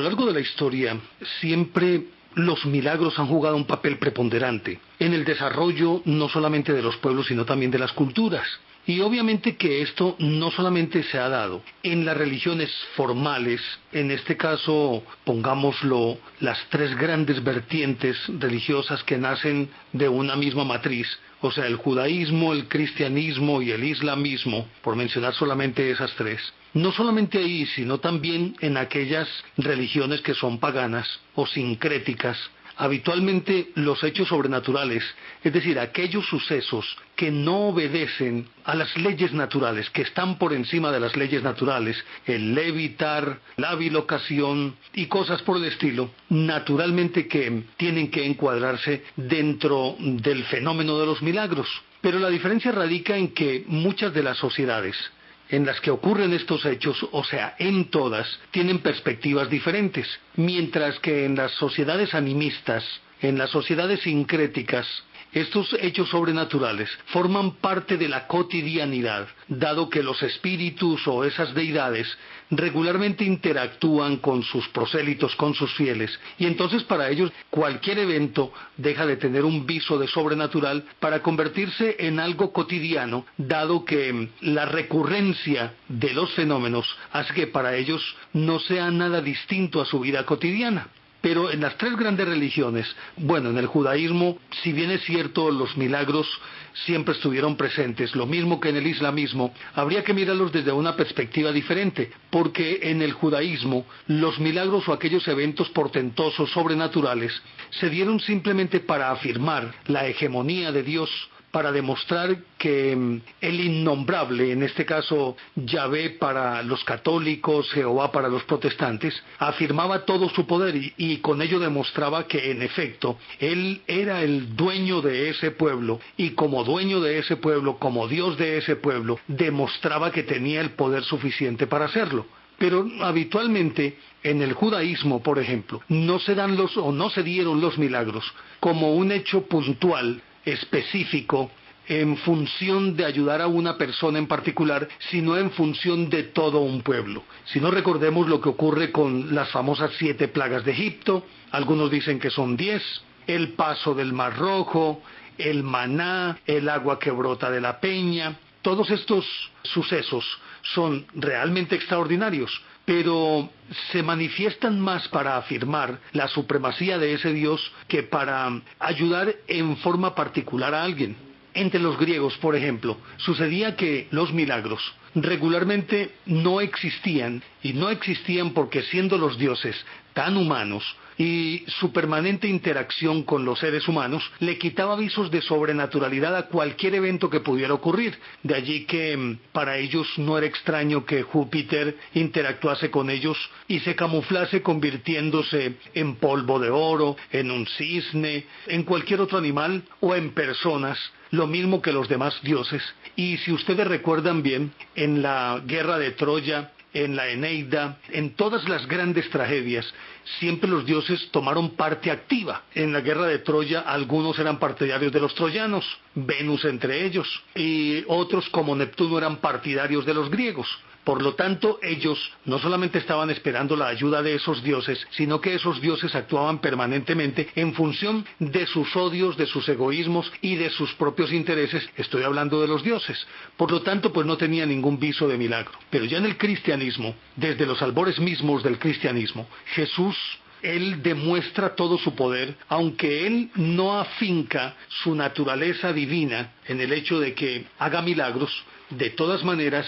A lo largo de la historia, siempre los milagros han jugado un papel preponderante en el desarrollo no solamente de los pueblos, sino también de las culturas. Y obviamente que esto no solamente se ha dado en las religiones formales, en este caso, pongámoslo, las tres grandes vertientes religiosas que nacen de una misma matriz, o sea, el judaísmo, el cristianismo y el islamismo, por mencionar solamente esas tres. No solamente ahí, sino también en aquellas religiones que son paganas o sincréticas. Habitualmente los hechos sobrenaturales, es decir, aquellos sucesos que no obedecen a las leyes naturales, que están por encima de las leyes naturales, el levitar, la bilocación y cosas por el estilo, naturalmente que tienen que encuadrarse dentro del fenómeno de los milagros. Pero la diferencia radica en que muchas de las sociedades en las que ocurren estos hechos, o sea, en todas, tienen perspectivas diferentes, mientras que en las sociedades animistas, en las sociedades sincréticas, estos hechos sobrenaturales forman parte de la cotidianidad, dado que los espíritus o esas deidades regularmente interactúan con sus prosélitos, con sus fieles, y entonces para ellos cualquier evento deja de tener un viso de sobrenatural para convertirse en algo cotidiano, dado que la recurrencia de los fenómenos hace que para ellos no sea nada distinto a su vida cotidiana. Pero en las tres grandes religiones, bueno, en el judaísmo, si bien es cierto, los milagros siempre estuvieron presentes, lo mismo que en el islamismo, habría que mirarlos desde una perspectiva diferente, porque en el judaísmo los milagros o aquellos eventos portentosos, sobrenaturales, se dieron simplemente para afirmar la hegemonía de Dios, para demostrar que el innombrable, en este caso Yahvé para los católicos, Jehová para los protestantes, afirmaba todo su poder y con ello demostraba que en efecto Él era el dueño de ese pueblo y como dueño de ese pueblo, como Dios de ese pueblo, demostraba que tenía el poder suficiente para hacerlo. Pero habitualmente en el judaísmo, por ejemplo, no se dieron los milagros como un hecho puntual, específico, en función de ayudar a una persona en particular, sino en función de todo un pueblo. Si no, recordemos lo que ocurre con las famosas 7 plagas de Egipto, algunos dicen que son 10, el paso del Mar Rojo, el maná, el agua que brota de la peña. Todos estos sucesos son realmente extraordinarios, pero se manifiestan más para afirmar la supremacía de ese Dios que para ayudar en forma particular a alguien. Entre los griegos, por ejemplo, sucedía que los milagros regularmente no existían, y no existían porque siendo los dioses tan humanos y su permanente interacción con los seres humanos le quitaba visos de sobrenaturalidad a cualquier evento que pudiera ocurrir. De allí que para ellos no era extraño que Júpiter interactuase con ellos y se camuflase convirtiéndose en polvo de oro, en un cisne, en cualquier otro animal o en personas, lo mismo que los demás dioses. Y si ustedes recuerdan bien, en la guerra de Troya, en la Eneida, en todas las grandes tragedias, siempre los dioses tomaron parte activa. En la guerra de Troya, algunos eran partidarios de los troyanos, Venus entre ellos, y otros como Neptuno eran partidarios de los griegos. Por lo tanto, ellos no solamente estaban esperando la ayuda de esos dioses, sino que esos dioses actuaban permanentemente en función de sus odios, de sus egoísmos y de sus propios intereses. Estoy hablando de los dioses. Por lo tanto, pues no tenía ningún viso de milagro. Pero ya en el cristianismo, desde los albores mismos del cristianismo, Jesús, Él demuestra todo su poder, aunque Él no afinca su naturaleza divina en el hecho de que haga milagros. De todas maneras,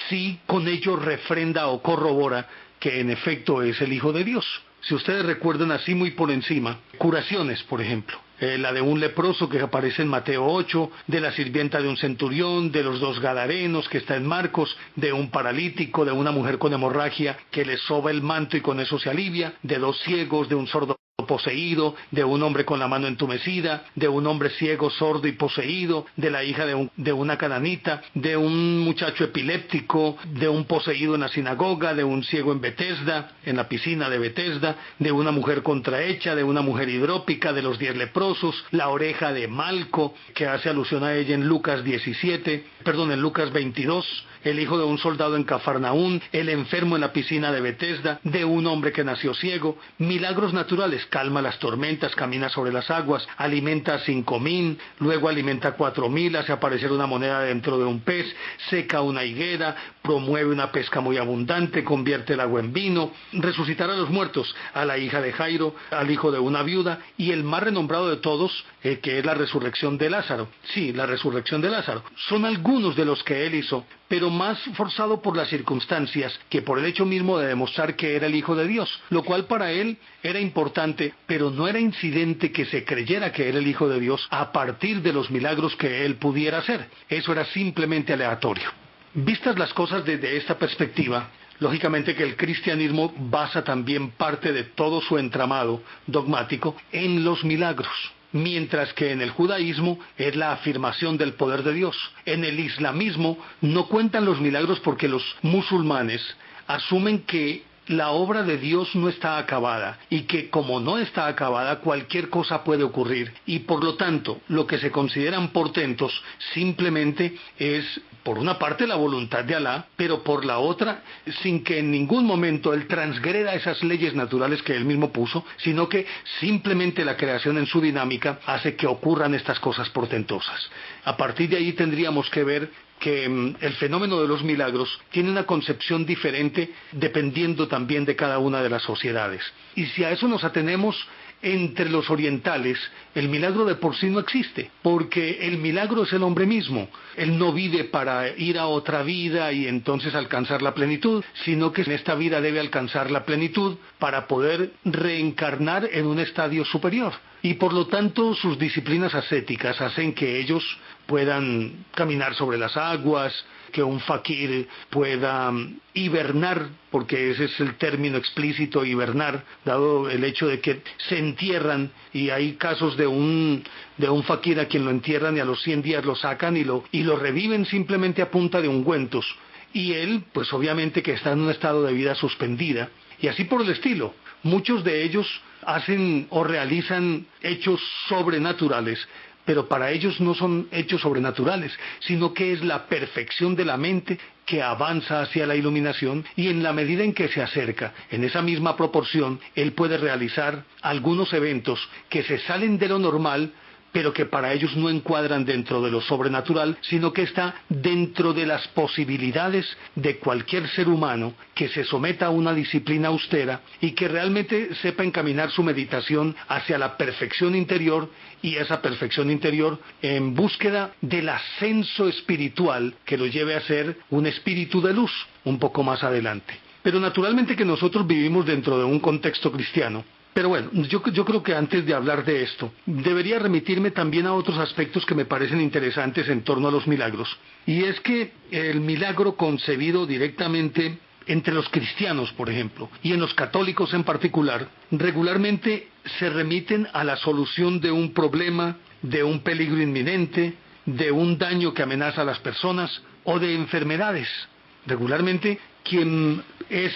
sí con ello refrenda o corrobora que en efecto es el Hijo de Dios. Si ustedes recuerdan así muy por encima, curaciones, por ejemplo, la de un leproso que aparece en Mateo 8, de la sirvienta de un centurión, de los 2 gadarenos que está en Marcos, de un paralítico, de una mujer con hemorragia que le soba el manto y con eso se alivia, de 2 ciegos, de un sordo poseído, de un hombre con la mano entumecida, de un hombre ciego, sordo y poseído, de la hija de una cananita, de un muchacho epiléptico, de un poseído en la sinagoga, de un ciego en Betesda, en la piscina de Betesda, de una mujer contrahecha, de una mujer hidrópica, de los 10 leprosos, la oreja de Malco, que hace alusión a ella en Lucas 22, el hijo de un soldado en Cafarnaún, el enfermo en la piscina de Betesda, de un hombre que nació ciego, milagros naturales, calma las tormentas, camina sobre las aguas, alimenta a 5,000, luego alimenta a 4,000, hace aparecer una moneda dentro de un pez, seca una higuera, promueve una pesca muy abundante, convierte el agua en vino, resucitar a los muertos, a la hija de Jairo, al hijo de una viuda, y el más renombrado de todos, que es la resurrección de Lázaro. Sí, la resurrección de Lázaro. Son algunos de los que él hizo, pero más forzado por las circunstancias que por el hecho mismo de demostrar que era el Hijo de Dios, lo cual para él era importante, pero no era incidente que se creyera que era el Hijo de Dios a partir de los milagros que él pudiera hacer. Eso era simplemente aleatorio. Vistas las cosas desde esta perspectiva, lógicamente que el cristianismo basa también parte de todo su entramado dogmático en los milagros. Mientras que en el judaísmo es la afirmación del poder de Dios. En el islamismo no cuentan los milagros porque los musulmanes asumen que la obra de Dios no está acabada y que como no está acabada cualquier cosa puede ocurrir y por lo tanto lo que se consideran portentos simplemente es por una parte la voluntad de Alá, pero por la otra sin que en ningún momento él transgreda esas leyes naturales que él mismo puso, sino que simplemente la creación en su dinámica hace que ocurran estas cosas portentosas. A partir de ahí tendríamos que ver que el fenómeno de los milagros tiene una concepción diferente dependiendo también de cada una de las sociedades. Y si a eso nos atenemos, entre los orientales, el milagro de por sí no existe, porque el milagro es el hombre mismo. Él no vive para ir a otra vida y entonces alcanzar la plenitud, sino que en esta vida debe alcanzar la plenitud para poder reencarnar en un estadio superior. Y por lo tanto sus disciplinas ascéticas hacen que ellos puedan caminar sobre las aguas, que un fakir pueda hibernar, porque ese es el término explícito, hibernar, dado el hecho de que se entierran, y hay casos de un fakir a quien lo entierran y a los 100 días lo sacan y lo reviven simplemente a punta de ungüentos. Y él, pues obviamente que está en un estado de vida suspendida, y así por el estilo. Muchos de ellos hacen o realizan hechos sobrenaturales, pero para ellos no son hechos sobrenaturales, sino que es la perfección de la mente que avanza hacia la iluminación y en la medida en que se acerca, en esa misma proporción, él puede realizar algunos eventos que se salen de lo normal, pero que para ellos no encuadran dentro de lo sobrenatural, sino que está dentro de las posibilidades de cualquier ser humano que se someta a una disciplina austera y que realmente sepa encaminar su meditación hacia la perfección interior y esa perfección interior en búsqueda del ascenso espiritual que lo lleve a ser un espíritu de luz un poco más adelante. Pero naturalmente que nosotros vivimos dentro de un contexto cristiano. Pero bueno, yo creo que antes de hablar de esto, debería remitirme también a otros aspectos que me parecen interesantes en torno a los milagros. Y es que el milagro concebido directamente entre los cristianos, por ejemplo, y en los católicos en particular, regularmente se remiten a la solución de un problema, de un peligro inminente, de un daño que amenaza a las personas o de enfermedades. Regularmente, quien es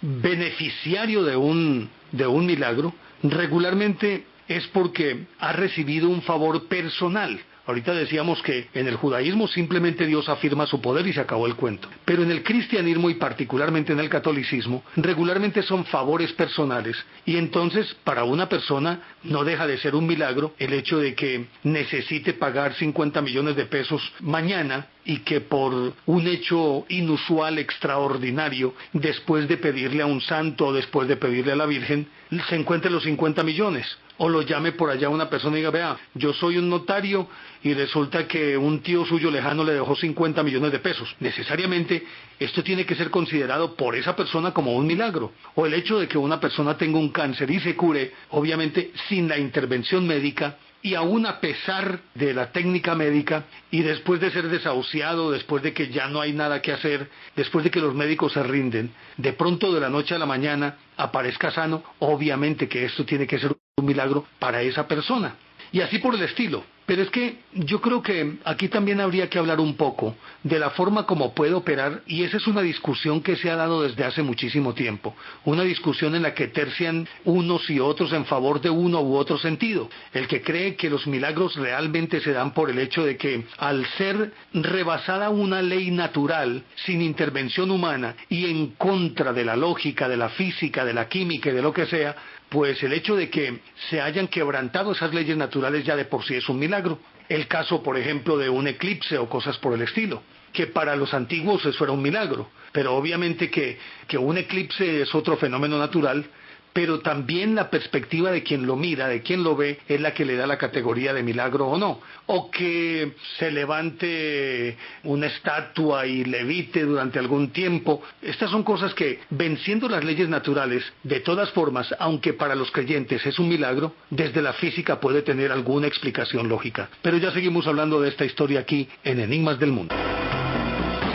beneficiario de un milagro, regularmente es porque ha recibido un favor personal. Ahorita decíamos que en el judaísmo simplemente Dios afirma su poder y se acabó el cuento. Pero en el cristianismo y particularmente en el catolicismo, regularmente son favores personales. Y entonces para una persona no deja de ser un milagro el hecho de que necesite pagar 50 millones de pesos mañana y que por un hecho inusual, extraordinario, después de pedirle a un santo o después de pedirle a la Virgen, se encuentre los 50 millones. O lo llame por allá una persona y diga, vea, yo soy un notario y resulta que un tío suyo lejano le dejó 50 millones de pesos. Necesariamente esto tiene que ser considerado por esa persona como un milagro. O el hecho de que una persona tenga un cáncer y se cure, obviamente sin la intervención médica, y aún a pesar de la técnica médica, y después de ser desahuciado, después de que ya no hay nada que hacer, después de que los médicos se rinden, de pronto de la noche a la mañana aparezca sano, obviamente que esto tiene que ser un milagro para esa persona. Y así por el estilo. Pero es que yo creo que aquí también habría que hablar un poco de la forma como puede operar, y esa es una discusión que se ha dado desde hace muchísimo tiempo, una discusión en la que tercian unos y otros en favor de uno u otro sentido. El que cree que los milagros realmente se dan por el hecho de que al ser rebasada una ley natural, sin intervención humana y en contra de la lógica, de la física, de la química y de lo que sea, pues el hecho de que se hayan quebrantado esas leyes naturales ya de por sí es un milagro. El caso, por ejemplo, de un eclipse o cosas por el estilo, que para los antiguos eso era un milagro, pero obviamente que un eclipse es otro fenómeno natural, pero también la perspectiva de quien lo mira, de quien lo ve, es la que le da la categoría de milagro o no. O que se levante una estatua y levite durante algún tiempo. Estas son cosas que, venciendo las leyes naturales, de todas formas, aunque para los creyentes es un milagro, desde la física puede tener alguna explicación lógica. Pero ya seguimos hablando de esta historia aquí en Enigmas del Mundo.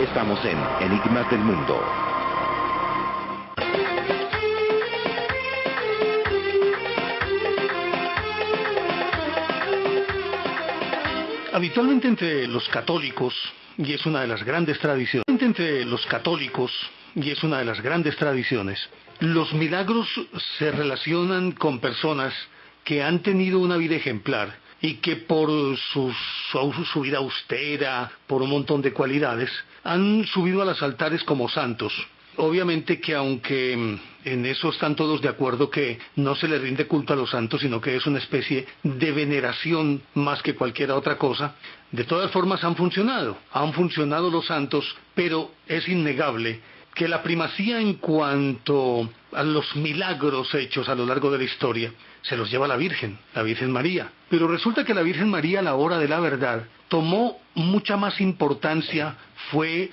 Estamos en Enigmas del Mundo. Habitualmente entre los católicos, y es una de las grandes tradiciones, los milagros se relacionan con personas que han tenido una vida ejemplar y que por su vida austera, por un montón de cualidades, han subido a los altares como santos. Obviamente que aunque en eso están todos de acuerdo que no se le rinde culto a los santos, sino que es una especie de veneración más que cualquier otra cosa, de todas formas han funcionado los santos, pero es innegable que la primacía en cuanto a los milagros hechos a lo largo de la historia se los lleva la Virgen María. Pero resulta que la Virgen María a la hora de la verdad tomó mucha más importancia,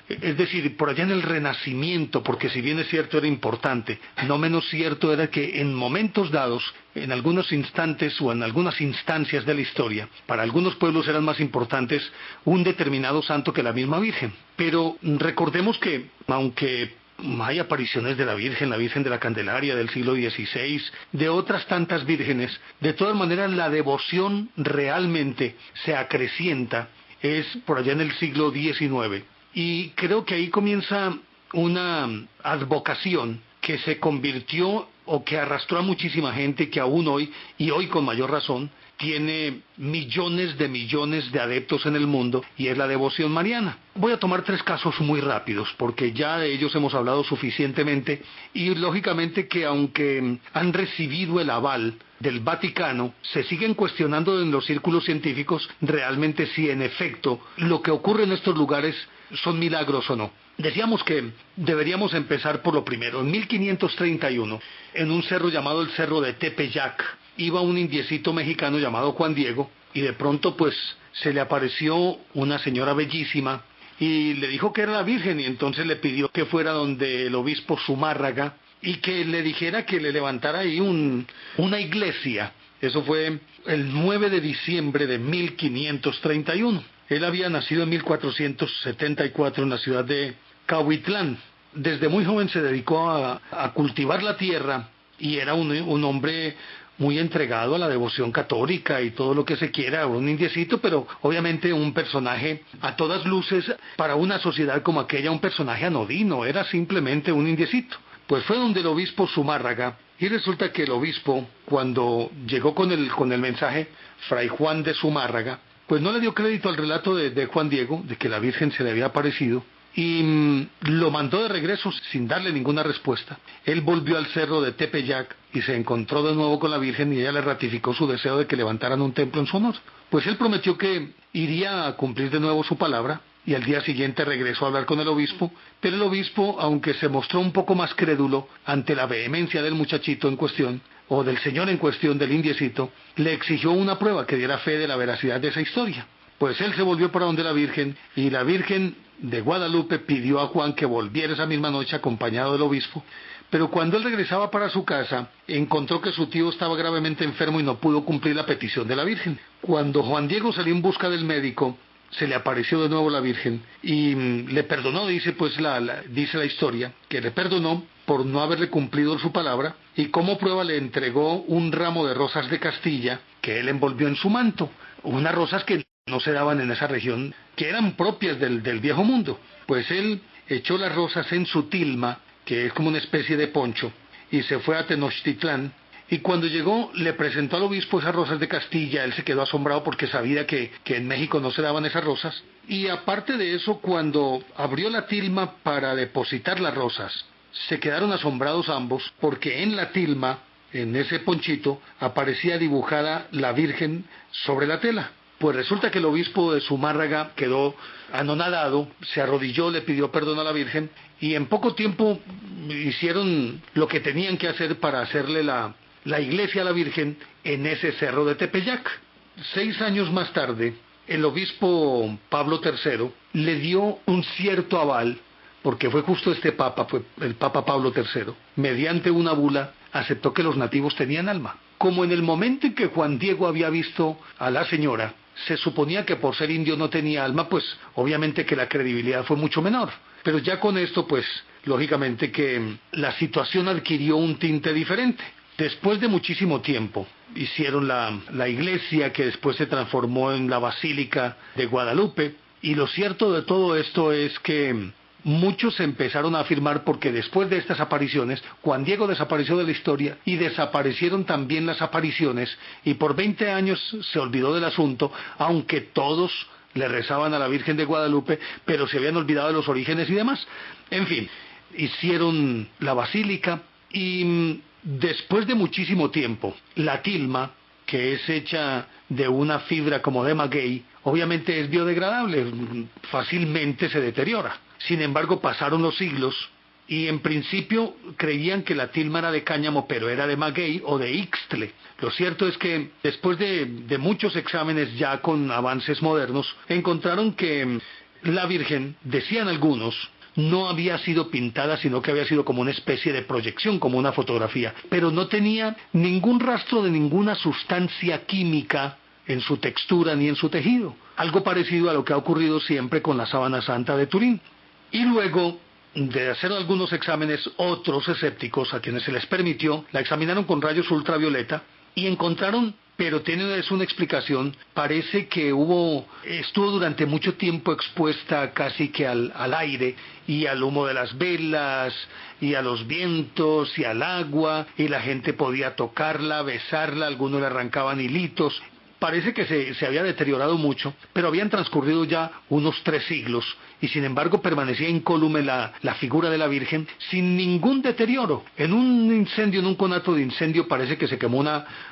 es decir, por allá en el Renacimiento, porque si bien es cierto era importante, no menos cierto era que en momentos dados, en algunos instantes o en algunas instancias de la historia, para algunos pueblos eran más importantes un determinado santo que la misma Virgen. Pero recordemos que, aunque hay apariciones de la Virgen de la Candelaria del siglo XVI, de otras tantas vírgenes, de todas maneras la devoción realmente se acrecienta, es por allá en el siglo XIX. Y creo que ahí comienza una advocación que se convirtió o que arrastró a muchísima gente que aún hoy, y hoy con mayor razón, tiene millones de adeptos en el mundo, y es la devoción mariana. Voy a tomar 3 casos muy rápidos, porque ya de ellos hemos hablado suficientemente, y lógicamente que aunque han recibido el aval del Vaticano, se siguen cuestionando en los círculos científicos realmente si en efecto lo que ocurre en estos lugares son milagros o no. Decíamos que deberíamos empezar por lo primero. En 1531, en un cerro llamado el Cerro de Tepeyac, iba un indiecito mexicano llamado Juan Diego, y de pronto pues se le apareció una señora bellísima y le dijo que era la Virgen, y entonces le pidió que fuera donde el obispo Zumárraga y que le dijera que le levantara ahí una iglesia. Eso fue el 9 de diciembre de 1531. Él había nacido en 1474 en la ciudad de Cahuitlán. Desde muy joven se dedicó a cultivar la tierra y era un hombre muy entregado a la devoción católica y todo lo que se quiera, un indiecito, pero obviamente un personaje a todas luces para una sociedad como aquella, un personaje anodino, era simplemente un indiecito. Pues fue donde el obispo Zumárraga, y resulta que el obispo, cuando llegó con el mensaje, Fray Juan de Zumárraga, pues no le dio crédito al relato de Juan Diego, de que la Virgen se le había aparecido, y lo mandó de regreso sin darle ninguna respuesta. Él volvió al cerro de Tepeyac y se encontró de nuevo con la Virgen, y ella le ratificó su deseo de que levantaran un templo en su honor. Pues él prometió que iría a cumplir de nuevo su palabra, y al día siguiente regresó a hablar con el obispo, pero el obispo, aunque se mostró un poco más crédulo ante la vehemencia del muchachito en cuestión, o del señor en cuestión, del indiecito, le exigió una prueba que diera fe de la veracidad de esa historia. Pues él se volvió para donde la Virgen, y la Virgen de Guadalupe pidió a Juan que volviera esa misma noche acompañado del obispo, pero cuando él regresaba para su casa, encontró que su tío estaba gravemente enfermo y no pudo cumplir la petición de la Virgen. Cuando Juan Diego salió en busca del médico, se le apareció de nuevo la Virgen y le perdonó, dice dice la historia, que le perdonó por no haberle cumplido su palabra, y como prueba le entregó un ramo de rosas de Castilla que él envolvió en su manto, unas rosas que no se daban en esa región, que eran propias del viejo mundo. Pues él echó las rosas en su tilma, que es como una especie de poncho, y se fue a Tenochtitlán, y cuando llegó le presentó al obispo esas rosas de Castilla. Él se quedó asombrado porque sabía que en México no se daban esas rosas, y aparte de eso, cuando abrió la tilma para depositar las rosas, se quedaron asombrados ambos, porque en la tilma, en ese ponchito, aparecía dibujada la Virgen sobre la tela. Pues resulta que el obispo de Zumárraga quedó anonadado, se arrodilló, le pidió perdón a la Virgen, y en poco tiempo hicieron lo que tenían que hacer para hacerle la iglesia a la Virgen en ese cerro de Tepeyac. 6 años más tarde, el obispo Pablo III le dio un cierto aval, porque fue justo este papa, fue el papa Pablo III, mediante una bula, aceptó que los nativos tenían alma. Como en el momento en que Juan Diego había visto a la señora, se suponía que por ser indio no tenía alma, pues obviamente que la credibilidad fue mucho menor. Pero ya con esto, pues lógicamente que la situación adquirió un tinte diferente. Después de muchísimo tiempo, hicieron la iglesia, que después se transformó en la Basílica de Guadalupe, y lo cierto de todo esto es que muchos empezaron a afirmar, porque después de estas apariciones, Juan Diego desapareció de la historia y desaparecieron también las apariciones, y por 20 años se olvidó del asunto, aunque todos le rezaban a la Virgen de Guadalupe, pero se habían olvidado de los orígenes y demás. En fin, hicieron la basílica, y después de muchísimo tiempo, la tilma, que es hecha de una fibra como de maguey, obviamente es biodegradable, fácilmente se deteriora. Sin embargo, pasaron los siglos y en principio creían que la tilma era de cáñamo, pero era de maguey o de ixtle. Lo cierto es que después de muchos exámenes ya con avances modernos, encontraron que la Virgen, decían algunos, no había sido pintada, sino que había sido como una especie de proyección, como una fotografía, pero no tenía ningún rastro de ninguna sustancia química en su textura ni en su tejido, algo parecido a lo que ha ocurrido siempre con la sábana santa de Turín. Y luego de hacer algunos exámenes, otros escépticos a quienes se les permitió, la examinaron con rayos ultravioleta y encontraron, pero tiene una explicación, parece que estuvo durante mucho tiempo expuesta casi que al aire y al humo de las velas y a los vientos y al agua, y la gente podía tocarla, besarla, algunos le arrancaban hilitos. Parece que se había deteriorado mucho, pero habían transcurrido ya unos 3 siglos, y sin embargo permanecía incólume la figura de la Virgen sin ningún deterioro. En un incendio, en un conato de incendio, parece que se quemó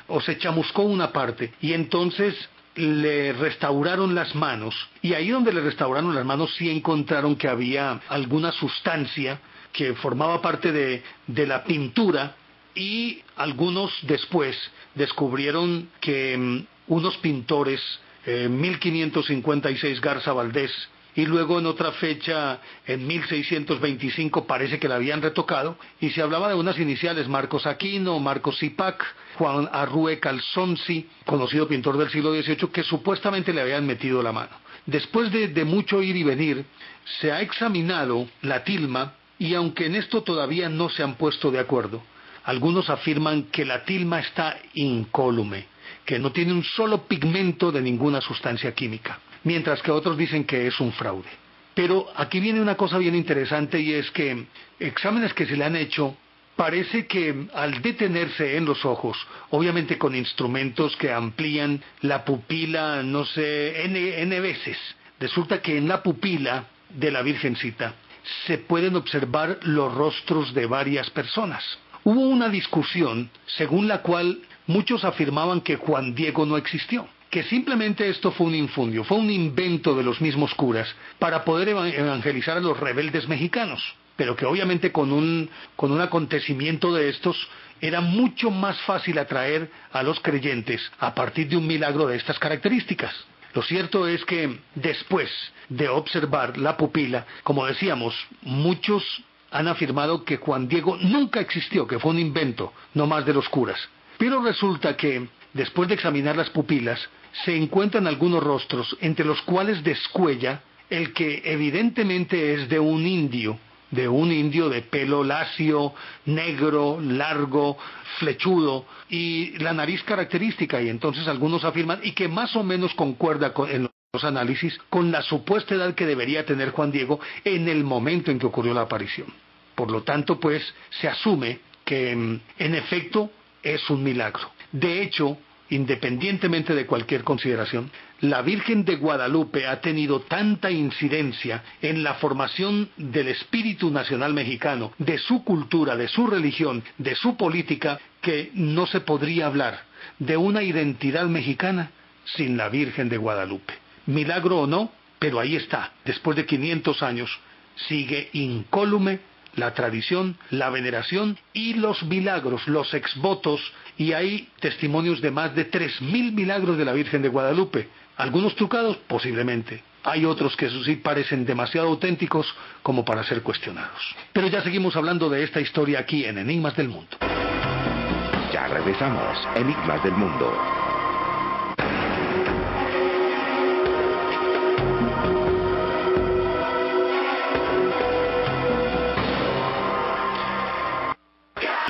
o se chamuscó una parte, y entonces le restauraron las manos, y ahí donde le restauraron las manos sí encontraron que había alguna sustancia que formaba parte de la pintura, y algunos después descubrieron que unos pintores, 1556 Garza Valdés, y luego en otra fecha, en 1625, parece que la habían retocado, y se hablaba de unas iniciales, Marcos Aquino, Marcos Zipac, Juan Arrue Calzonsi, conocido pintor del siglo XVIII, que supuestamente le habían metido la mano. Después de mucho ir y venir, se ha examinado la tilma, y aunque en esto todavía no se han puesto de acuerdo, algunos afirman que la tilma está incólume, que no tiene un solo pigmento de ninguna sustancia química, mientras que otros dicen que es un fraude. Pero aquí viene una cosa bien interesante, y es que exámenes que se le han hecho, parece que al detenerse en los ojos, obviamente con instrumentos que amplían la pupila, no sé, n veces, resulta que en la pupila de la Virgencita se pueden observar los rostros de varias personas. Hubo una discusión según la cual muchos afirmaban que Juan Diego no existió, que simplemente esto fue un infundio, fue un invento de los mismos curas para poder evangelizar a los rebeldes mexicanos, pero que obviamente con un acontecimiento de estos era mucho más fácil atraer a los creyentes a partir de un milagro de estas características. Lo cierto es que después de observar la pupila, como decíamos, muchos han afirmado que Juan Diego nunca existió, que fue un invento, no más de los curas. Pero resulta que, después de examinar las pupilas, se encuentran algunos rostros, entre los cuales descuella el que evidentemente es de un indio de pelo lacio, negro, largo, flechudo, y la nariz característica, y entonces algunos afirman, y que más o menos concuerda en los análisis, con la supuesta edad que debería tener Juan Diego en el momento en que ocurrió la aparición. Por lo tanto, pues, se asume que en efecto es un milagro. De hecho, independientemente de cualquier consideración, la Virgen de Guadalupe ha tenido tanta incidencia en la formación del espíritu nacional mexicano, de su cultura, de su religión, de su política, que no se podría hablar de una identidad mexicana sin la Virgen de Guadalupe. Milagro o no, pero ahí está. Después de 500 años, sigue incólume la tradición, la veneración y los milagros, los exvotos, y hay testimonios de más de 3.000 milagros de la Virgen de Guadalupe. Algunos trucados, posiblemente. Hay otros que eso sí parecen demasiado auténticos como para ser cuestionados. Pero ya seguimos hablando de esta historia aquí en Enigmas del Mundo. Ya regresamos, Enigmas del Mundo.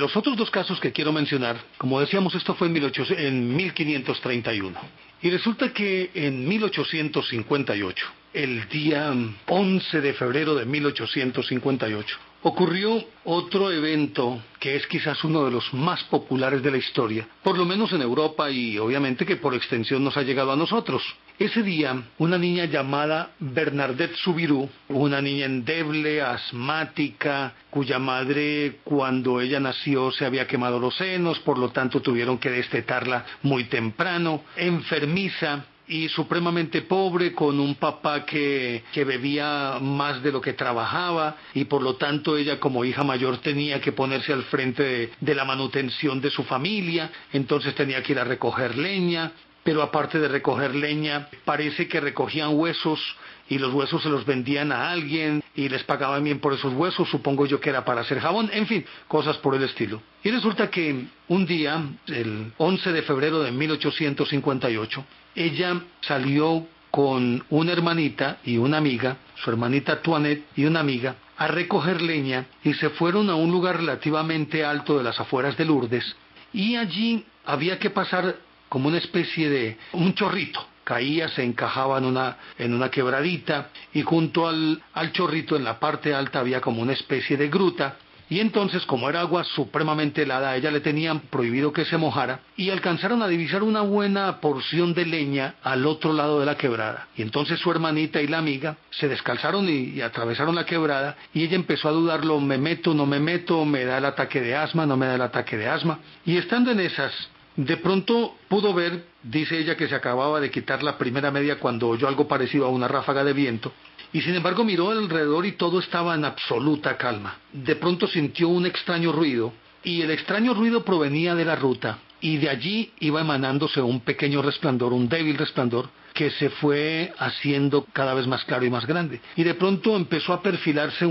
Los otros dos casos que quiero mencionar, como decíamos, esto fue en 1531. Y resulta que en 1858, el día 11 de febrero de 1858, ocurrió otro evento que es quizás uno de los más populares de la historia, por lo menos en Europa y obviamente que por extensión nos ha llegado a nosotros. Ese día, una niña llamada Bernadette Soubirous, una niña endeble, asmática, cuya madre cuando ella nació se había quemado los senos, por lo tanto tuvieron que destetarla muy temprano, enfermiza y supremamente pobre, con un papá que bebía más de lo que trabajaba, y por lo tanto ella como hija mayor tenía que ponerse al frente de la manutención de su familia, entonces tenía que ir a recoger leña, pero aparte de recoger leña, parece que recogían huesos y los huesos se los vendían a alguien y les pagaban bien por esos huesos, supongo yo que era para hacer jabón, en fin, cosas por el estilo. Y resulta que un día, el 11 de febrero de 1858, ella salió con una hermanita y una amiga, su hermanita Toinette y una amiga, a recoger leña, y se fueron a un lugar relativamente alto de las afueras de Lourdes, y allí había que pasar como una especie de un chorrito. Caía, se encajaba en una quebradita, y junto al chorrito en la parte alta había como una especie de gruta, y entonces, como era agua supremamente helada, a ella le tenían prohibido que se mojara, y alcanzaron a divisar una buena porción de leña al otro lado de la quebrada. Y entonces su hermanita y la amiga se descalzaron y atravesaron la quebrada, y ella empezó a dudarlo: me meto, no me meto, me da el ataque de asma, no me da el ataque de asma. Y estando en esas, de pronto pudo ver, dice ella, que se acababa de quitar la primera media cuando oyó algo parecido a una ráfaga de viento, y sin embargo miró alrededor y todo estaba en absoluta calma. De pronto sintió un extraño ruido, y el extraño ruido provenía de la ruta, y de allí iba emanándose un pequeño resplandor, un débil resplandor, que se fue haciendo cada vez más claro y más grande. Y de pronto empezó a perfilarse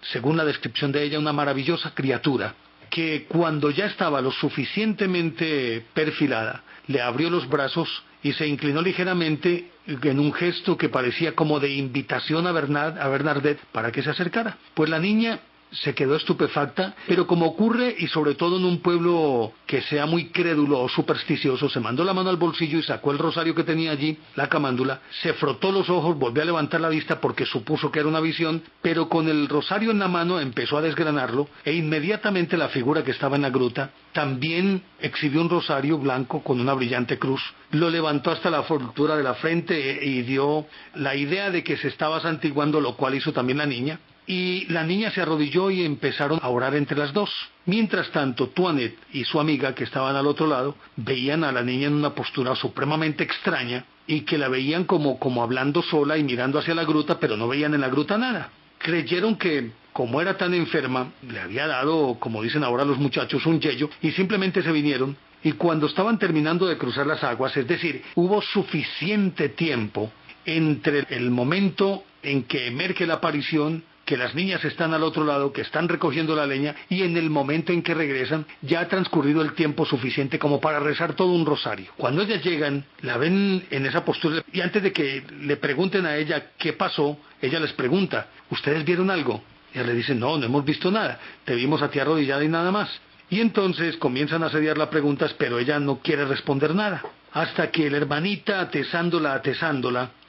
según la descripción de ella, una maravillosa criatura, que cuando ya estaba lo suficientemente perfilada, le abrió los brazos y se inclinó ligeramente en un gesto que parecía como de invitación a Bernadette para que se acercara. Pues la niña se quedó estupefacta, pero como ocurre, y sobre todo en un pueblo que sea muy crédulo o supersticioso, se mandó la mano al bolsillo y sacó el rosario que tenía allí, la camándula, se frotó los ojos, volvió a levantar la vista porque supuso que era una visión, pero con el rosario en la mano empezó a desgranarlo, e inmediatamente la figura que estaba en la gruta también exhibió un rosario blanco con una brillante cruz, lo levantó hasta la altura de la frente y dio la idea de que se estaba santiguando, lo cual hizo también la niña. Y la niña se arrodilló y empezaron a orar entre las dos. Mientras tanto, Toinette y su amiga, que estaban al otro lado, veían a la niña en una postura supremamente extraña, y que la veían como hablando sola y mirando hacia la gruta, pero no veían en la gruta nada. Creyeron que, como era tan enferma, le había dado, como dicen ahora los muchachos, un yello, y simplemente se vinieron. Y cuando estaban terminando de cruzar las aguas, es decir, hubo suficiente tiempo entre el momento en que emerge la aparición que las niñas están al otro lado, que están recogiendo la leña, y en el momento en que regresan ya ha transcurrido el tiempo suficiente como para rezar todo un rosario. Cuando ellas llegan, la ven en esa postura, y antes de que le pregunten a ella qué pasó, ella les pregunta, ¿ustedes vieron algo? Y ella le dice, no hemos visto nada, te vimos a ti arrodillada y nada más. Y entonces comienzan a asediarla preguntas, pero ella no quiere responder nada. Hasta que la hermanita, atezándola,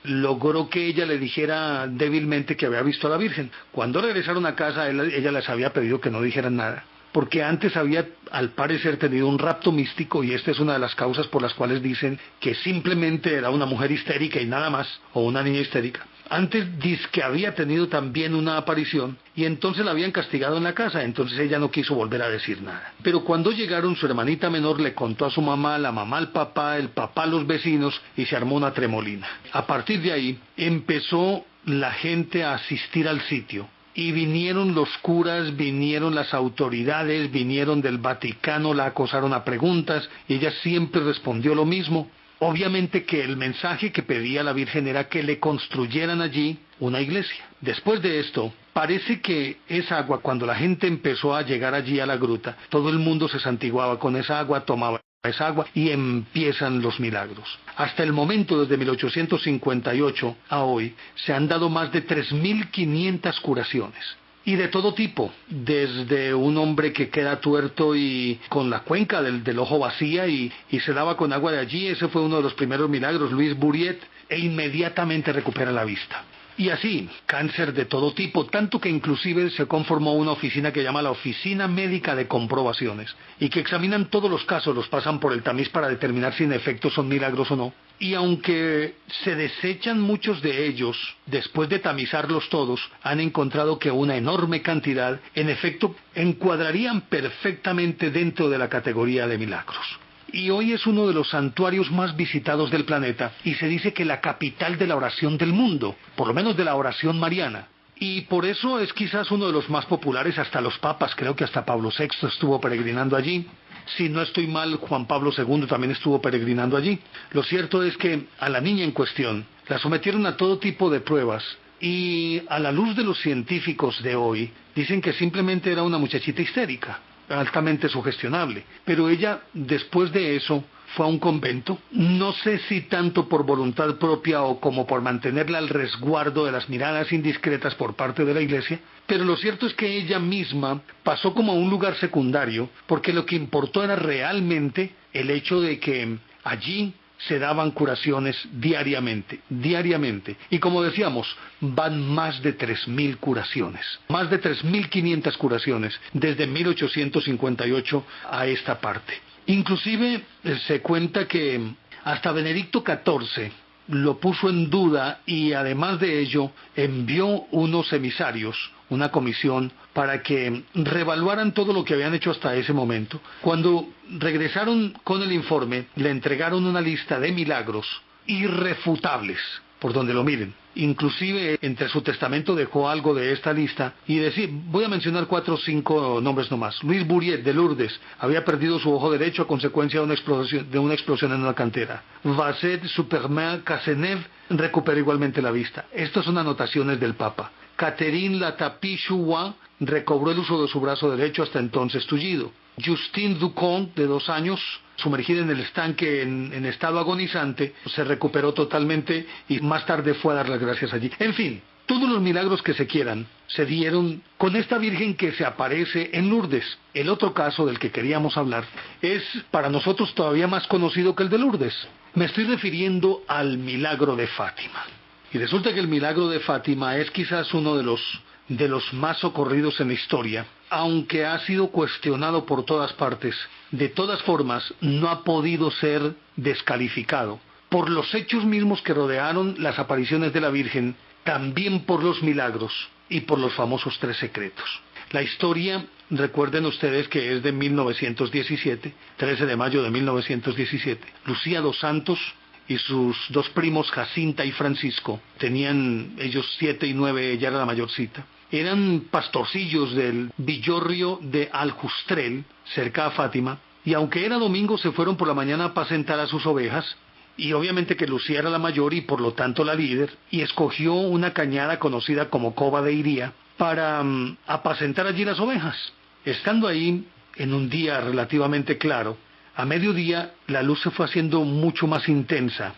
logró que ella le dijera débilmente que había visto a la Virgen. Cuando regresaron a casa, ella les había pedido que no dijeran nada, porque antes había, al parecer, tenido un rapto místico, y esta es una de las causas por las cuales dicen que simplemente era una mujer histérica y nada más, o una niña histérica. Antes dice que había tenido también una aparición y entonces la habían castigado en la casa, entonces ella no quiso volver a decir nada. Pero cuando llegaron, su hermanita menor le contó a su mamá, la mamá al papá, el papá a los vecinos, y se armó una tremolina. A partir de ahí empezó la gente a asistir al sitio. Y vinieron los curas, vinieron las autoridades, vinieron del Vaticano, la acosaron a preguntas, y ella siempre respondió lo mismo. Obviamente que el mensaje que pedía la Virgen era que le construyeran allí una iglesia. Después de esto, parece que esa agua, cuando la gente empezó a llegar allí a la gruta, todo el mundo se santiguaba con esa agua, tomaba esa agua y empiezan los milagros. Hasta el momento, desde 1858 a hoy, se han dado más de 3.500 curaciones. Y de todo tipo, desde un hombre que queda tuerto y con la cuenca del ojo vacía y se lava con agua de allí, ese fue uno de los primeros milagros, Luis Buriet, e inmediatamente recupera la vista. Y así, cáncer de todo tipo, tanto que inclusive se conformó una oficina que llama la Oficina Médica de Comprobaciones, y que examinan todos los casos, los pasan por el tamiz para determinar si en efecto son milagros o no. Y aunque se desechan muchos de ellos, después de tamizarlos todos, han encontrado que una enorme cantidad, en efecto, encuadrarían perfectamente dentro de la categoría de milagros. Y hoy es uno de los santuarios más visitados del planeta, y se dice que la capital de la oración del mundo, por lo menos de la oración mariana. Y por eso es quizás uno de los más populares, hasta los papas, creo que hasta Pablo VI estuvo peregrinando allí. Si no estoy mal, Juan Pablo II también estuvo peregrinando allí. Lo cierto es que a la niña en cuestión la sometieron a todo tipo de pruebas, y a la luz de los científicos de hoy, dicen que simplemente era una muchachita histérica, altamente sugestionable. Pero ella, después de eso, fue a un convento, no sé si tanto por voluntad propia o como por mantenerla al resguardo de las miradas indiscretas por parte de la iglesia, pero lo cierto es que ella misma pasó como a un lugar secundario, porque lo que importó era realmente el hecho de que allí se daban curaciones diariamente. Y como decíamos, van más de 3.000 curaciones, más de 3.500 curaciones desde 1858 a esta parte. Inclusive se cuenta que hasta Benedicto XIV lo puso en duda, y además de ello envió unos emisarios, una comisión, para que reevaluaran todo lo que habían hecho hasta ese momento. Cuando regresaron con el informe, le entregaron una lista de milagros irrefutables, por donde lo miren. Inclusive entre su testamento dejó algo de esta lista, y voy a mencionar 4 o 5 nombres nomás. Luis Buriet de Lourdes había perdido su ojo derecho a consecuencia de una explosión en una cantera. Vasset Supermain Cazeneuve recuperó igualmente la vista. Estas son anotaciones del Papa. Catherine Latapie-Chouin recobró el uso de su brazo derecho, hasta entonces tullido. Justine Ducont, de 2 años, sumergida en el estanque en estado agonizante, se recuperó totalmente y más tarde fue a dar las gracias allí. En fin, todos los milagros que se quieran se dieron con esta Virgen que se aparece en Lourdes. El otro caso del que queríamos hablar es para nosotros todavía más conocido que el de Lourdes. Me estoy refiriendo al milagro de Fátima. Y resulta que el milagro de Fátima es quizás uno de los más socorridos en la historia, aunque ha sido cuestionado por todas partes. De todas formas, no ha podido ser descalificado por los hechos mismos que rodearon las apariciones de la Virgen, también por los milagros y por los famosos 3 secretos. La historia, recuerden ustedes que es de 1917, 13 de mayo de 1917. Lucía dos Santos y sus 2 primos, Jacinta y Francisco, tenían ellos 7 y 9, ella era la mayorcita. Eran pastorcillos del villorrio de Aljustrel, cerca a Fátima, y aunque era domingo se fueron por la mañana a apacentar a sus ovejas, y obviamente que Lucía era la mayor y por lo tanto la líder, y escogió una cañada conocida como Cova de Iría, para apacentar allí las ovejas. Estando ahí en un día relativamente claro, a mediodía la luz se fue haciendo mucho más intensa.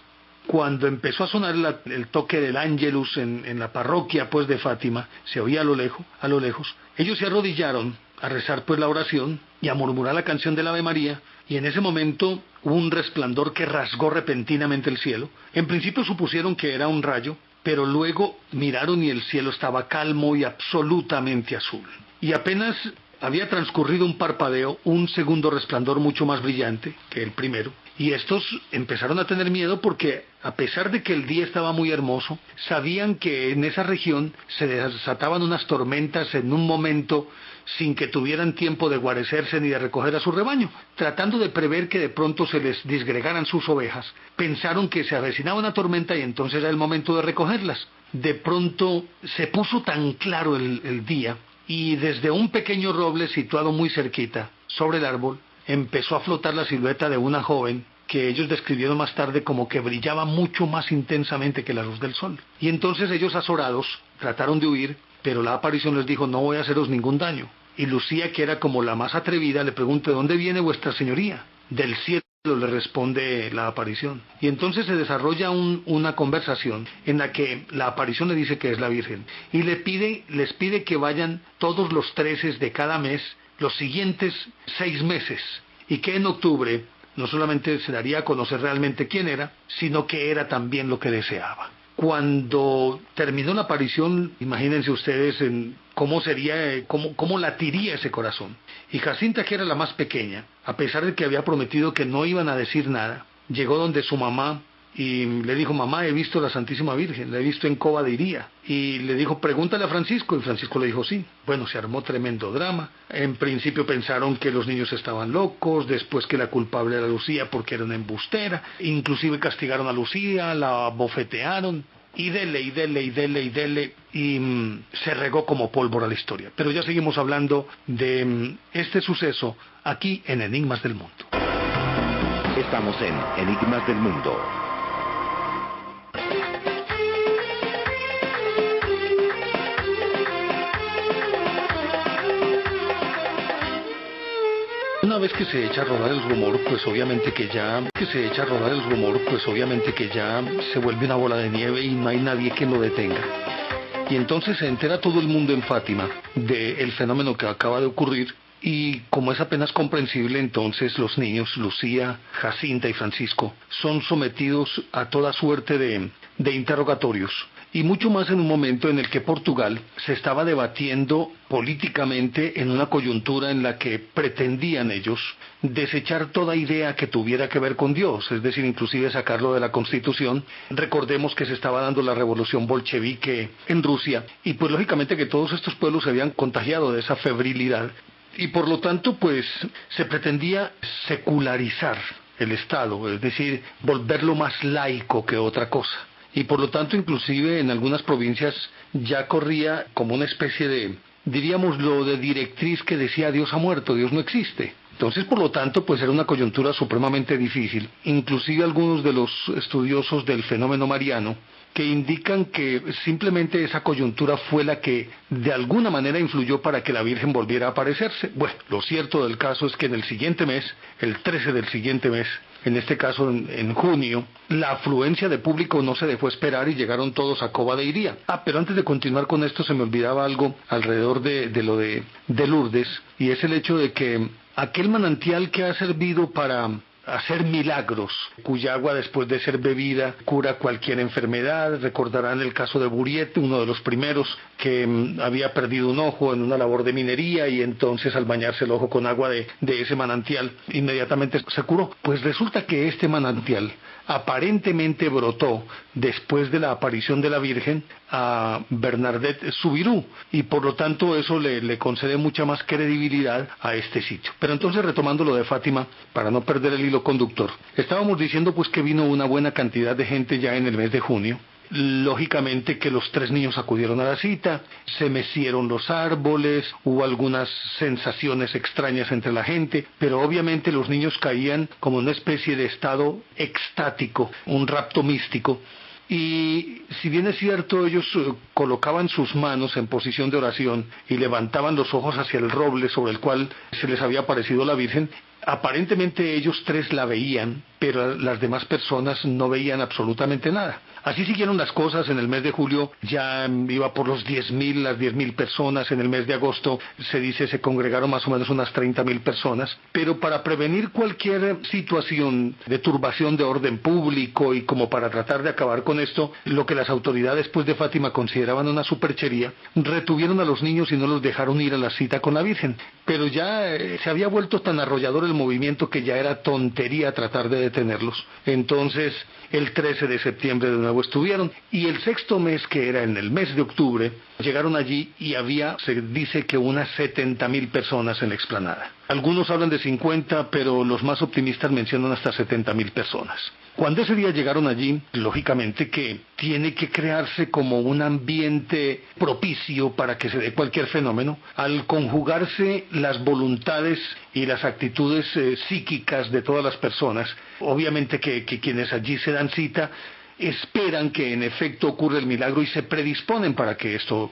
Cuando empezó a sonar el toque del Ángelus en la parroquia pues de Fátima, se oía a lo lejos, ellos se arrodillaron a rezar pues la oración y a murmurar la canción del Ave María, y en ese momento hubo un resplandor que rasgó repentinamente el cielo. En principio supusieron que era un rayo, pero luego miraron y el cielo estaba calmo y absolutamente azul. Y apenas había transcurrido un parpadeo, un segundo resplandor mucho más brillante que el primero, y estos empezaron a tener miedo porque, a pesar de que el día estaba muy hermoso, sabían que en esa región se desataban unas tormentas en un momento sin que tuvieran tiempo de guarecerse ni de recoger a su rebaño. Tratando de prever que de pronto se les disgregaran sus ovejas, pensaron que se avecinaba una tormenta y entonces era el momento de recogerlas. De pronto se puso tan claro el día, y desde un pequeño roble situado muy cerquita, sobre el árbol, empezó a flotar la silueta de una joven que ellos describieron más tarde como que brillaba mucho más intensamente que la luz del sol. Y entonces ellos, azorados, trataron de huir, pero la aparición les dijo: no voy a haceros ningún daño. Y Lucía, que era como la más atrevida, le pregunta: ¿de dónde viene vuestra señoría? Del cielo, le responde la aparición. Y entonces se desarrolla una conversación en la que la aparición le dice que es la Virgen y les pide que vayan todos los 13 de cada mes los siguientes 6 meses, y que en octubre no solamente se daría a conocer realmente quién era, sino que era también lo que deseaba. Cuando terminó la aparición, imagínense ustedes en cómo sería, cómo latiría ese corazón. Y Jacinta, que era la más pequeña, a pesar de que había prometido que no iban a decir nada, llegó donde su mamá y le dijo: mamá, he visto a la Santísima Virgen, la he visto en Cova de Iría. Y le dijo: pregúntale a Francisco. Y Francisco le dijo sí. Bueno, se armó tremendo drama. En principio pensaron que los niños estaban locos, después que la culpable era Lucía porque era una embustera, inclusive castigaron a Lucía, la bofetearon, y dele, y se regó como pólvora la historia. Pero ya seguimos hablando de este suceso aquí en Enigmas del Mundo. Estamos en Enigmas del Mundo. Una vez que se echa a rodar el rumor, pues obviamente que ya se vuelve una bola de nieve y no hay nadie que lo detenga. Y entonces se entera todo el mundo en Fátima del fenómeno que acaba de ocurrir, y como es apenas comprensible, entonces los niños, Lucía, Jacinta y Francisco, son sometidos a toda suerte de interrogatorios. Y mucho más en un momento en el que Portugal se estaba debatiendo políticamente en una coyuntura en la que pretendían ellos desechar toda idea que tuviera que ver con Dios, es decir, inclusive sacarlo de la Constitución. Recordemos que se estaba dando la revolución bolchevique en Rusia, y pues lógicamente que todos estos pueblos se habían contagiado de esa febrilidad, y por lo tanto pues se pretendía secularizar el Estado, es decir, volverlo más laico que otra cosa. Y por lo tanto, inclusive en algunas provincias ya corría como una especie de, diríamoslo, de directriz que decía: Dios ha muerto, Dios no existe. Entonces, por lo tanto, pues era una coyuntura supremamente difícil. Inclusive algunos de los estudiosos del fenómeno mariano que indican que simplemente esa coyuntura fue la que de alguna manera influyó para que la Virgen volviera a aparecerse. Bueno, lo cierto del caso es que en el siguiente mes, el 13 del siguiente mes, en este caso en junio, la afluencia de público no se dejó esperar y llegaron todos a Cova de Iría. Pero antes de continuar con esto, se me olvidaba algo alrededor de lo de Lourdes, y es el hecho de que aquel manantial que ha servido para hacer milagros, cuya agua después de ser bebida cura cualquier enfermedad. Recordarán el caso de Buriete, uno de los primeros que había perdido un ojo en una labor de minería, y entonces al bañarse el ojo con agua de ese manantial inmediatamente se curó. Pues resulta que este manantial aparentemente brotó después de la aparición de la Virgen a Bernadette Soubirous, y por lo tanto eso le concede mucha más credibilidad a este sitio. Pero entonces, retomando lo de Fátima, para no perder el hilo conductor, estábamos diciendo pues que vino una buena cantidad de gente ya en el mes de junio. Lógicamente que los 3 niños acudieron a la cita, se mecieron los árboles, hubo algunas sensaciones extrañas entre la gente, pero obviamente los niños caían como una especie de estado extático, un rapto místico. Y si bien es cierto, ellos colocaban sus manos en posición de oración y levantaban los ojos hacia el roble sobre el cual se les había aparecido la Virgen, aparentemente ellos tres la veían, pero las demás personas no veían absolutamente nada. Así siguieron las cosas. En el mes de julio ya iba por los 10.000, las 10.000 personas. En el mes de agosto se dice se congregaron más o menos unas 30.000 personas. Pero para prevenir cualquier situación de turbación de orden público y como para tratar de acabar con esto, lo que las autoridades pues de Fátima consideraban una superchería, retuvieron a los niños y no los dejaron ir a la cita con la Virgen. Pero ya se había vuelto tan arrollador el movimiento que ya era tontería tratar de detenerlos. Entonces el 13 de septiembre de nuevo estuvieron, y el sexto mes, que era en el mes de octubre, llegaron allí y había, se dice que unas 70.000 personas en la explanada. Algunos hablan de 50, pero los más optimistas mencionan hasta 70.000 personas. Cuando ese día llegaron allí, lógicamente que tiene que crearse como un ambiente propicio para que se dé cualquier fenómeno, al conjugarse las voluntades y las actitudes psíquicas de todas las personas. Obviamente que quienes allí se dan cita esperan que en efecto ocurra el milagro y se predisponen para que esto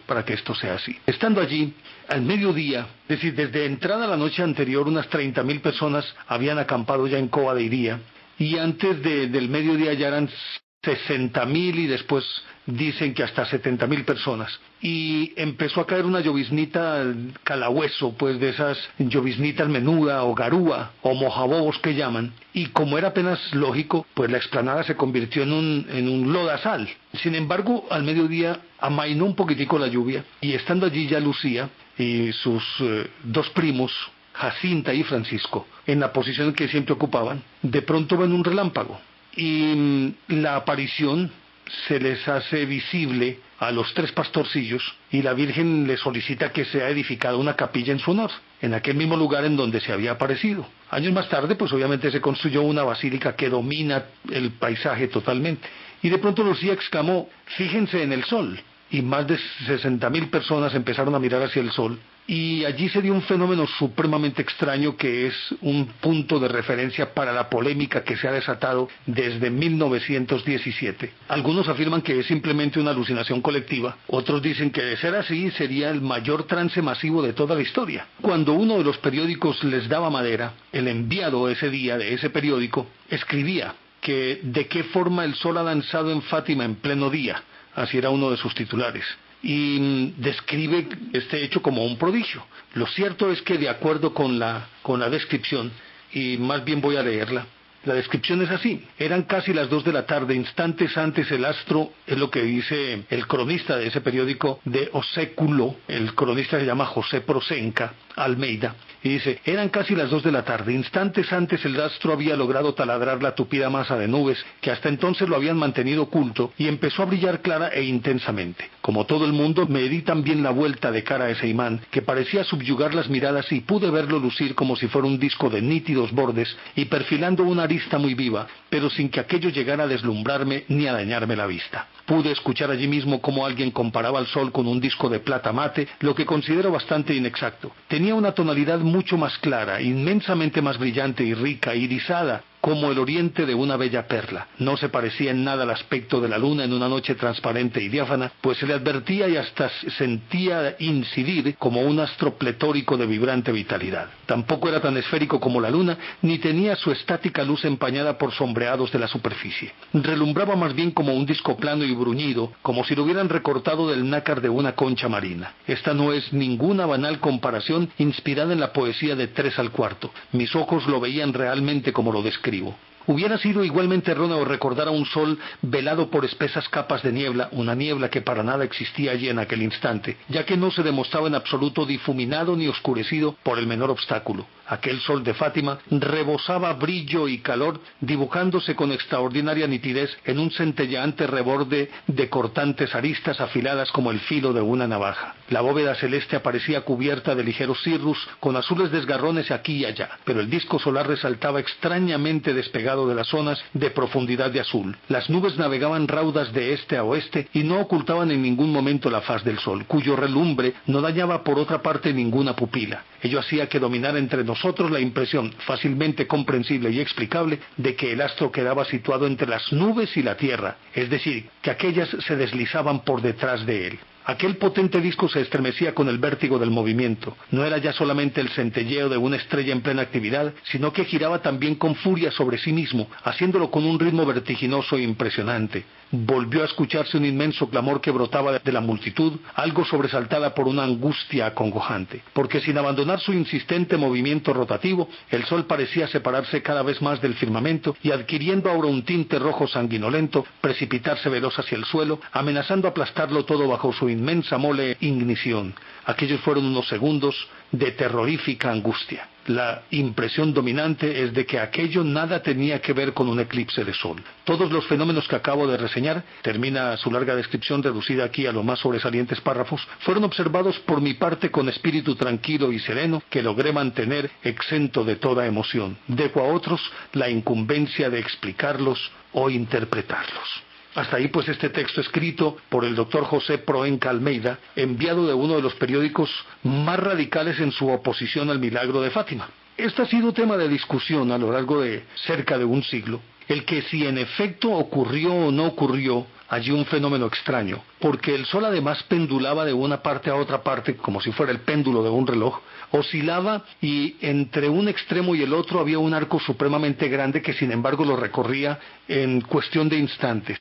sea así. Estando allí, al mediodía, es decir, desde entrada la noche anterior, unas 30.000 personas habían acampado ya en Cova de Iría, y antes del mediodía ya eran 60.000 y después dicen que hasta 70.000 personas. Y empezó a caer una lloviznita calahueso, pues de esas lloviznitas menuda o garúa o mojabobos que llaman. Y como era apenas lógico, pues la explanada se convirtió en un lodazal. Sin embargo, al mediodía amainó un poquitico la lluvia, y estando allí ya Lucía y sus dos primos, Jacinta y Francisco, en la posición que siempre ocupaban, de pronto ven un relámpago. Y la aparición se les hace visible a los tres pastorcillos, y la Virgen le solicita que sea edificada una capilla en su honor, en aquel mismo lugar en donde se había aparecido. Años más tarde, pues obviamente se construyó una basílica que domina el paisaje totalmente. Y de pronto Lucía exclamó: fíjense en el sol. Y más de 60.000 personas empezaron a mirar hacia el sol, y allí se dio un fenómeno supremamente extraño que es un punto de referencia para la polémica que se ha desatado desde 1917. Algunos afirman que es simplemente una alucinación colectiva, otros dicen que de ser así sería el mayor trance masivo de toda la historia. Cuando uno de los periódicos les daba madera, el enviado ese día de ese periódico escribía que de qué forma el sol ha danzado en Fátima en pleno día. Así era uno de sus titulares, y describe este hecho como un prodigio. Lo cierto es que de acuerdo con la descripción, y más bien voy a leerla, la descripción es así: eran casi las 2 de la tarde, instantes antes el astro, es lo que dice el cronista de ese periódico de Oséculo, el cronista se llama José Prosenca Almeida, y dice: eran casi las 2 de la tarde, instantes antes el astro había logrado taladrar la tupida masa de nubes que hasta entonces lo habían mantenido oculto, y empezó a brillar clara e intensamente. Como todo el mundo, me di también la vuelta de cara a ese imán, que parecía subyugar las miradas, y pude verlo lucir como si fuera un disco de nítidos bordes y perfilando una arista muy viva, pero sin que aquello llegara a deslumbrarme ni a dañarme la vista. Pude escuchar allí mismo cómo alguien comparaba al sol con un disco de plata mate, lo que considero bastante inexacto. Tenía una tonalidad mucho más clara, inmensamente más brillante y rica, irisada, como el oriente de una bella perla. No se parecía en nada al aspecto de la luna en una noche transparente y diáfana, pues se le advertía y hasta sentía incidir como un astro pletórico de vibrante vitalidad. Tampoco era tan esférico como la luna, ni tenía su estática luz empañada por sombreados de la superficie. Relumbraba más bien como un disco plano y bruñido, como si lo hubieran recortado del nácar de una concha marina. Esta no es ninguna banal comparación inspirada en la poesía de Tres al Cuarto. Mis ojos lo veían realmente como lo describo. Hubiera sido igualmente erróneo recordar a un sol velado por espesas capas de niebla, una niebla que para nada existía allí en aquel instante, ya que no se demostraba en absoluto difuminado ni oscurecido por el menor obstáculo. Aquel sol de Fátima rebosaba brillo y calor, dibujándose con extraordinaria nitidez en un centelleante reborde de cortantes aristas afiladas como el filo de una navaja. La bóveda celeste aparecía cubierta de ligeros cirrus, con azules desgarrones aquí y allá, pero el disco solar resaltaba extrañamente despegado de las zonas de profundidad de azul. Las nubes navegaban raudas de este a oeste y no ocultaban en ningún momento la faz del sol, cuyo relumbre no dañaba por otra parte ninguna pupila. Ello hacía que dominara entre nosotros nosotros la impresión fácilmente comprensible y explicable de que el astro quedaba situado entre las nubes y la Tierra, es decir, que aquellas se deslizaban por detrás de él. Aquel potente disco se estremecía con el vértigo del movimiento. No era ya solamente el centelleo de una estrella en plena actividad, sino que giraba también con furia sobre sí mismo, haciéndolo con un ritmo vertiginoso e impresionante. Volvió a escucharse un inmenso clamor que brotaba de la multitud, algo sobresaltada por una angustia acongojante, porque sin abandonar su insistente movimiento rotativo, el sol parecía separarse cada vez más del firmamento y, adquiriendo ahora un tinte rojo sanguinolento, precipitarse veloz hacia el suelo, amenazando aplastarlo todo bajo su inmensa mole ignición. Aquellos fueron unos segundos de terrorífica angustia. La impresión dominante es de que aquello nada tenía que ver con un eclipse de sol. Todos los fenómenos que acabo de reseñar, termina su larga descripción reducida aquí a los más sobresalientes párrafos, fueron observados por mi parte con espíritu tranquilo y sereno que logré mantener exento de toda emoción. Dejo a otros la incumbencia de explicarlos o interpretarlos. Hasta ahí pues este texto escrito por el doctor José Proenca Almeida, enviado de uno de los periódicos más radicales en su oposición al milagro de Fátima. Este ha sido tema de discusión a lo largo de cerca de un siglo, el que si en efecto ocurrió o no ocurrió allí un fenómeno extraño, porque el sol además pendulaba de una parte a otra parte como si fuera el péndulo de un reloj, oscilaba y entre un extremo y el otro había un arco supremamente grande que sin embargo lo recorría en cuestión de instantes,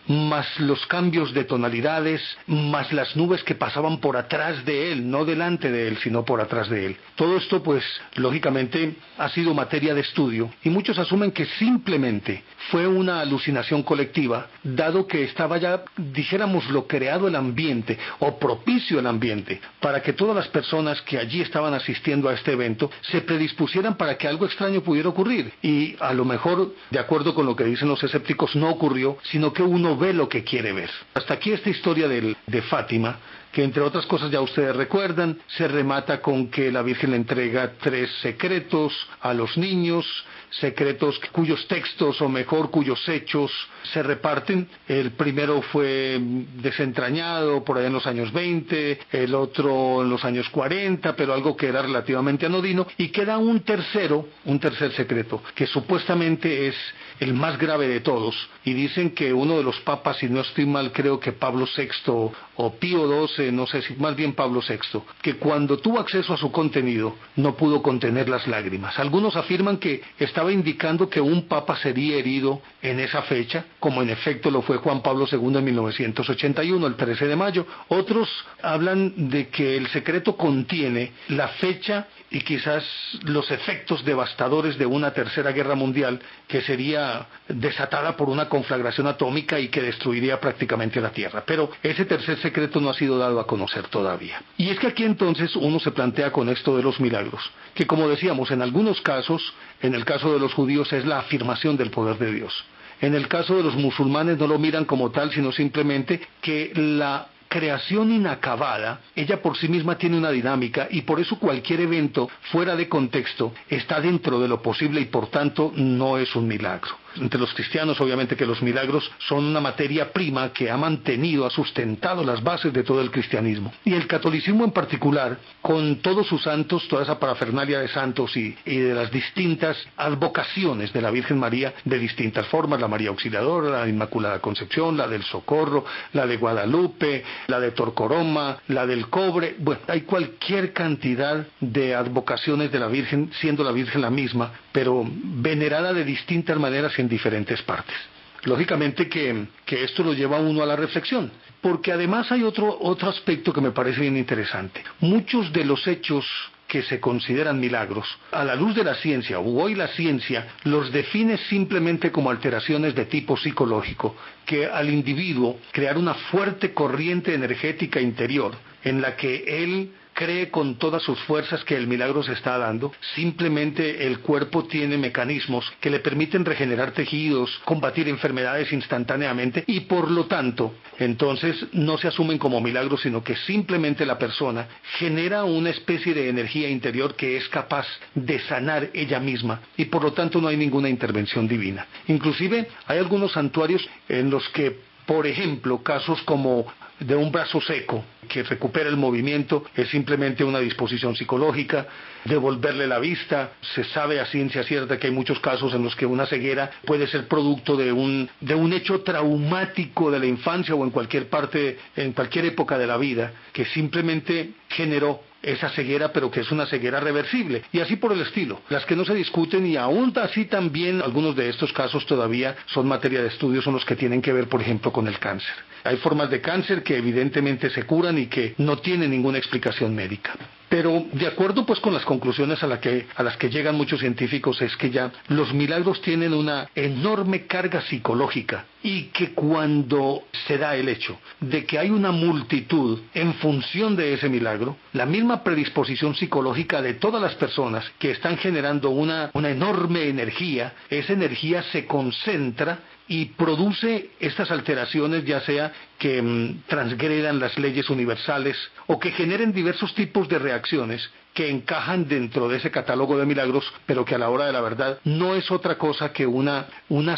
más los cambios de tonalidades, más las nubes que pasaban por atrás de él, no delante de él, sino por atrás de él. Todo esto, pues, lógicamente, ha sido materia de estudio, y muchos asumen que simplemente fue una alucinación colectiva, dado que estaba ya, dijéramos, lo creado el ambiente, o propicio el ambiente, para que todas las personas que allí estaban asistiendo a este evento se predispusieran para que algo extraño pudiera ocurrir. Y a lo mejor, de acuerdo con lo que dicen los escépticos, no ocurrió, sino que uno ve lo que quiere ver. Hasta aquí esta historia de Fátima, que entre otras cosas ya ustedes recuerdan, se remata con que la Virgen le entrega 3 secretos a los niños, secretos cuyos textos, o mejor, cuyos hechos se reparten. El primero fue desentrañado por allá en los años 20, el otro en los años 40, pero algo que era relativamente anodino, y queda un tercer secreto, que supuestamente es el más grave de todos, y dicen que uno de los papas, si no estoy mal, creo que Pablo VI o Pío XII, no sé si más bien Pablo VI, que cuando tuvo acceso a su contenido no pudo contener las lágrimas. Algunos afirman que estaba indicando que un papa sería herido en esa fecha, como en efecto lo fue Juan Pablo II en 1981, el 13 de mayo. Otros hablan de que el secreto contiene la fecha y quizás los efectos devastadores de una tercera guerra mundial que sería desatada por una conflagración atómica y que destruiría prácticamente la Tierra. Pero ese tercer secreto no ha sido dado a conocer todavía. Y es que aquí entonces uno se plantea con esto de los milagros, que como decíamos, en algunos casos, en el caso de los judíos es la afirmación del poder de Dios. En el caso de los musulmanes no lo miran como tal, sino simplemente que la creación inacabada, ella por sí misma tiene una dinámica, y por eso cualquier evento fuera de contexto está dentro de lo posible y por tanto no es un milagro. Entre los cristianos, obviamente, que los milagros son una materia prima que ha mantenido, ha sustentado las bases de todo el cristianismo. Y el catolicismo en particular, con todos sus santos, toda esa parafernalia de santos y de las distintas advocaciones de la Virgen María, de distintas formas, la María Auxiliadora, la Inmaculada Concepción, la del Socorro, la de Guadalupe, la de Torcoroma, la del Cobre. Bueno, hay cualquier cantidad de advocaciones de la Virgen, siendo la Virgen la misma, pero venerada de distintas maneras en diferentes partes. Lógicamente que esto lo lleva a uno a la reflexión, porque además hay otro aspecto que me parece bien interesante. Muchos de los hechos que se consideran milagros, a la luz de la ciencia, o hoy la ciencia, los define simplemente como alteraciones de tipo psicológico, que al individuo crear una fuerte corriente energética interior, en la que él cree con todas sus fuerzas que el milagro se está dando. Simplemente el cuerpo tiene mecanismos que le permiten regenerar tejidos, combatir enfermedades instantáneamente, y por lo tanto, entonces no se asumen como milagros, sino que simplemente la persona genera una especie de energía interior que es capaz de sanar ella misma, y por lo tanto no hay ninguna intervención divina. Inclusive hay algunos santuarios en los que, por ejemplo, casos como de un brazo seco que recupera el movimiento, es simplemente una disposición psicológica, devolverle la vista. Se sabe a ciencia cierta que hay muchos casos en los que una ceguera puede ser producto de un hecho traumático de la infancia o en cualquier época de la vida, que simplemente generó esa ceguera, pero que es una ceguera reversible, y así por el estilo. Las que no se discuten, y aún así también algunos de estos casos todavía son materia de estudio, son los que tienen que ver, por ejemplo, con el cáncer. Hay formas de cáncer que evidentemente se curan y que no tienen ninguna explicación médica. Pero de acuerdo pues con las conclusiones a las que llegan muchos científicos, es que ya los milagros tienen una enorme carga psicológica, y que cuando se da el hecho de que hay una multitud en función de ese milagro, la misma predisposición psicológica de todas las personas que están generando una enorme energía, esa energía se concentra y produce estas alteraciones, ya sea que transgredan las leyes universales o que generen diversos tipos de reacciones que encajan dentro de ese catálogo de milagros, pero que a la hora de la verdad no es otra cosa que una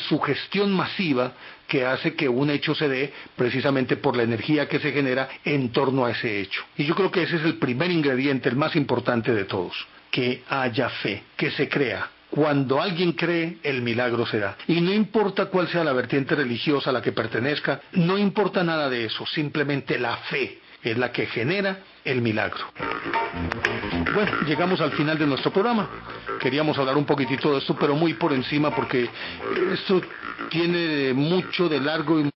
sugestión masiva que hace que un hecho se dé precisamente por la energía que se genera en torno a ese hecho. Y yo creo que ese es el primer ingrediente, el más importante de todos: que haya fe, que se crea. Cuando alguien cree, el milagro se da. Y no importa cuál sea la vertiente religiosa a la que pertenezca, no importa nada de eso, simplemente la fe es la que genera el milagro. Bueno, llegamos al final de nuestro programa. Queríamos hablar un poquitito de esto, pero muy por encima, porque esto tiene mucho de largo y